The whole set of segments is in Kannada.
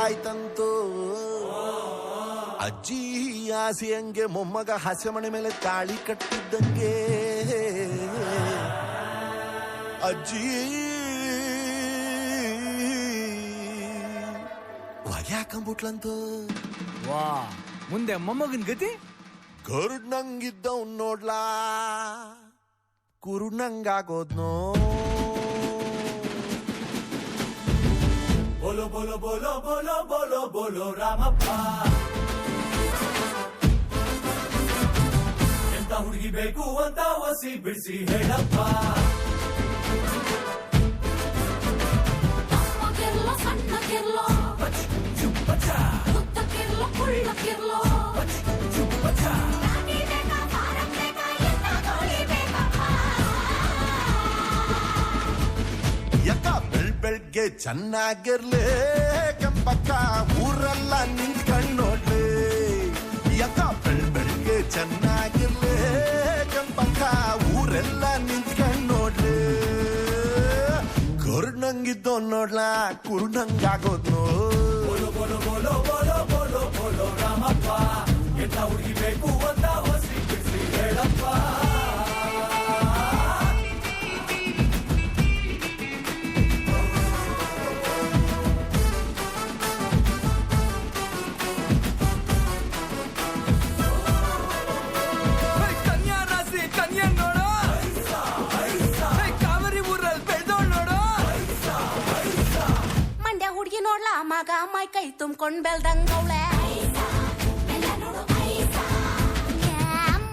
ಆಯ್ತಂತೂ. ಅಜ್ಜಿ ಆಸೆ ಹಂಗೆ ಮೊಮ್ಮಗ ಹಾಸ್ಯ ಮನೆ ಮೇಲೆ ತಾಳಿ ಕಟ್ಟಿದ್ದಂಗೆ ಅಜ್ಜಿ ಹೊಗೆ ಹಾಕೊಂಬಿಟ್ಲಂತೂ. ವಾ, ಮುಂದೆ ಮೊಮ್ಮಗನ್ ಗತಿ? ಗರುಡ್ನಂಗಿದ್ದವ್ ನೋಡ್ಲಾ ಕುರುಡ್ನಂಗಾಗೋದ್ನೋ. ಬೋಲೋ ಬೋಲೋ ಬೋಲೋ ಬೋಲೋ ಬೋಲೋ ಬೋಲೋ ರಾಮಪ್ಪ, ಎಂತ ಹುಡುಗಿ ಬೇಕು ಅಂತ ಒಸಿ ಬಿಡಿಸಿ ಹೇಳಪ್ಪ. ಯಕ್ಕ ಬೆಳ್ಬೆಳ್ಗೆ ಚೆನ್ನಾಗಿರ್ಲಿ ಕೆಂಪಕ್ಕ ಊರೆಲ್ಲ ನಿಂತ್ಕೊಂಡ್ ನೋಡ್ಲಿ. ಯಕ್ಕ ಬೆಳ್ಬೆಳ್ಗೆ ಚೆನ್ನಾಗಿರ್ಲಿ ಕೆಂಪಕ್ಕ ಊರೆಲ್ಲ ನಿಂತ್ಕೊಂಡ್ ನೋಡ್ಲಿ. ಗರುಡ್ನಂಗಿದ್ದೋ ನೋಡ್ಲಾ ಕುರುಡ್ನಂಗಾಗೋದ್ನೋ. ಬೋಲೋ ಬೋಲೋ ಬೋಲೋ ಬೋಲೋ ಬೋಲೋ ಬೋಲೋ ರಾಮಪ್ಪ, ಎಂತ ಹುಡುಗಿ ಬೇಕು ಅಂತ ಒಸಿ ಬಿಡಿಸಿ ಹೇಳಪ್ಪ. ನೋಡ್ಲಾ ಮಗ ಮೈ ಕೈ ತುಂಬ್ಕೊಂಡ್ ಬೆಳ್ದಂಗವಳೆ.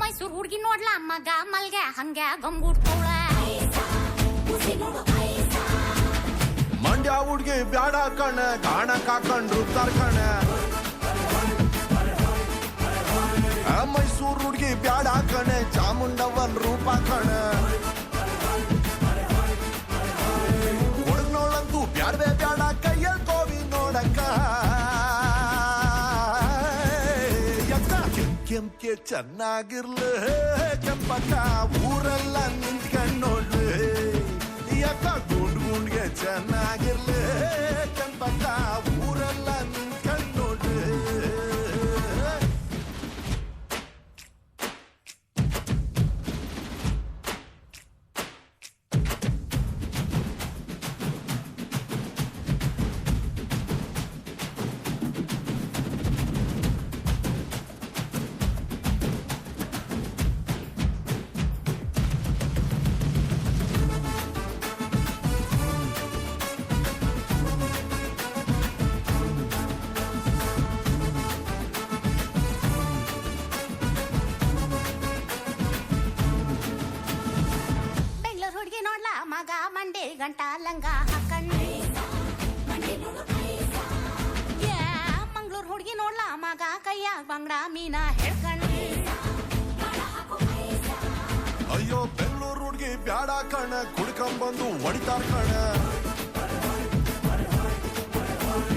ಮೈಸೂರು ಹುಡ್ಗಿ ನೋಡ್ಲಾ ಮಗ ಮಲ್ಗೆ ಹಂಗೆ ಗಂಗುಡ್ತವಳೆ. ಮಂಡ್ಯ ಹುಡ್ಗಿ ಬ್ಯಾಡ ಕಣ ಕಾಣಕ್ ಹಾಕೊಂಡ್ರು ಕಣ. ಮೈಸೂರು ಹುಡ್ಗಿ ಬ್ಯಾಡ ಕಣೆ ಚಾಮುಂಡವನ್ ರೂಪ ಕಣ. ಹುಡುಗ್ನೋಳಂತೂ ಬ್ಯಾಡ್ವೆ ಬ್ಯಾಡ ಕೈಯಲ್ಲಿ ಕೋವಿ ನೋಡಕ್ಕ. ಕೆಂಪ್ಗೆ ಚೆನ್ನಾಗಿರ್ಲಿ ಕೆಂಪಕ್ಕ ಊರೆಲ್ಲ ನಿಂತ್ಕೊಂಡ್ ನೋಡ್ಲಿ. ಯಕ್ಕ ಗುಂಡ್ ಗುಂಡ್ಗೆ ಚೆನ್ನಾಗಿರ್ಲಿ ಕೆಂಪಕ್ಕ ಊರೆಲ್ಲ ನಿಂತ್ಕೊಂಡ್ ನೋಡ್ಲಿ. ಮಗ ಮಂಡೆ ಗಂಟ ಲಂಗ ಹಾಕಂಡು. ಮಂಗ್ಳೂರ್ ಹುಡ್ಗಿ ನೋಡ್ಲಾ ಮಗ ಕೈಯಾಗ ಬಂಗಡ ಮೀನ ಹೇಳ್ಕಂಡು. ಅಯ್ಯೋ ಬೆಂಗಳೂರು ಹುಡ್ಗಿ ಬ್ಯಾಡ ಕಣ ಕುಡ್ಕೊಂಬಂದು ಹೊಡಿತಾರ ಕಣ.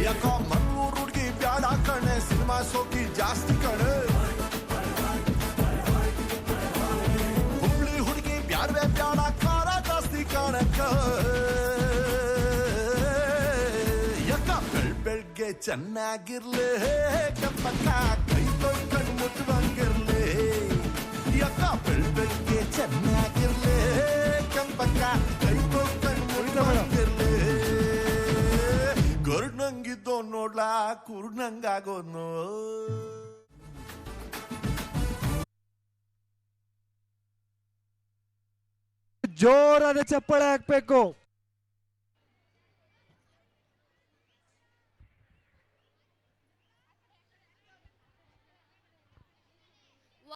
ಯಾಕೋ ಮಂಗ್ಳೂರು ಹುಡ್ಗಿ ಬ್ಯಾಡ ಕಣ ಸಿನಿಮಾ ಸೋಕಿ ಜಾಸ್ತಿ ಕಣ. ಹುಬ್ಳಿ ಹುಡ್ಗಿ ಬ್ಯಾಡ್ವೆ ಬ್ಯಾಡ ಖಾರ ಜಾಸ್ತಿ ಕಣಕ್ಕ. ಯಾಕ ಬೆಳ್ಬೆಳ್ಗೆ ಚೆನ್ನಾಗಿರ್ಲಿ ಕೆಂಪಕ್ಕ ಕೈ ತೊಳ್ಕಂಡ್ ಮುಟ್ಟುವಂಗಿರ್ಲಿ. ಯಾಕ ಬೆಳ್ಬೆಳ್ಗೆ ಚೆನ್ನಾಗಿರ್ಲಿ ಕೆಂಪಕ್ಕ ಕೈ ತೊಳ್ಕಂಡ್ ಮುಟ್ಟುವಂಗಿರ್ಲಿ. ಗರುಡ್ನಂಗಿದ್ದೋ ನೋಡ್ಲಾ ಕುರುಡ್ನಂಗಾಗೋದ್ನೋ. ಜೋರಾದ ಚಪ್ಪಾಳೆ ಹಾಕ್ಬೇಕು.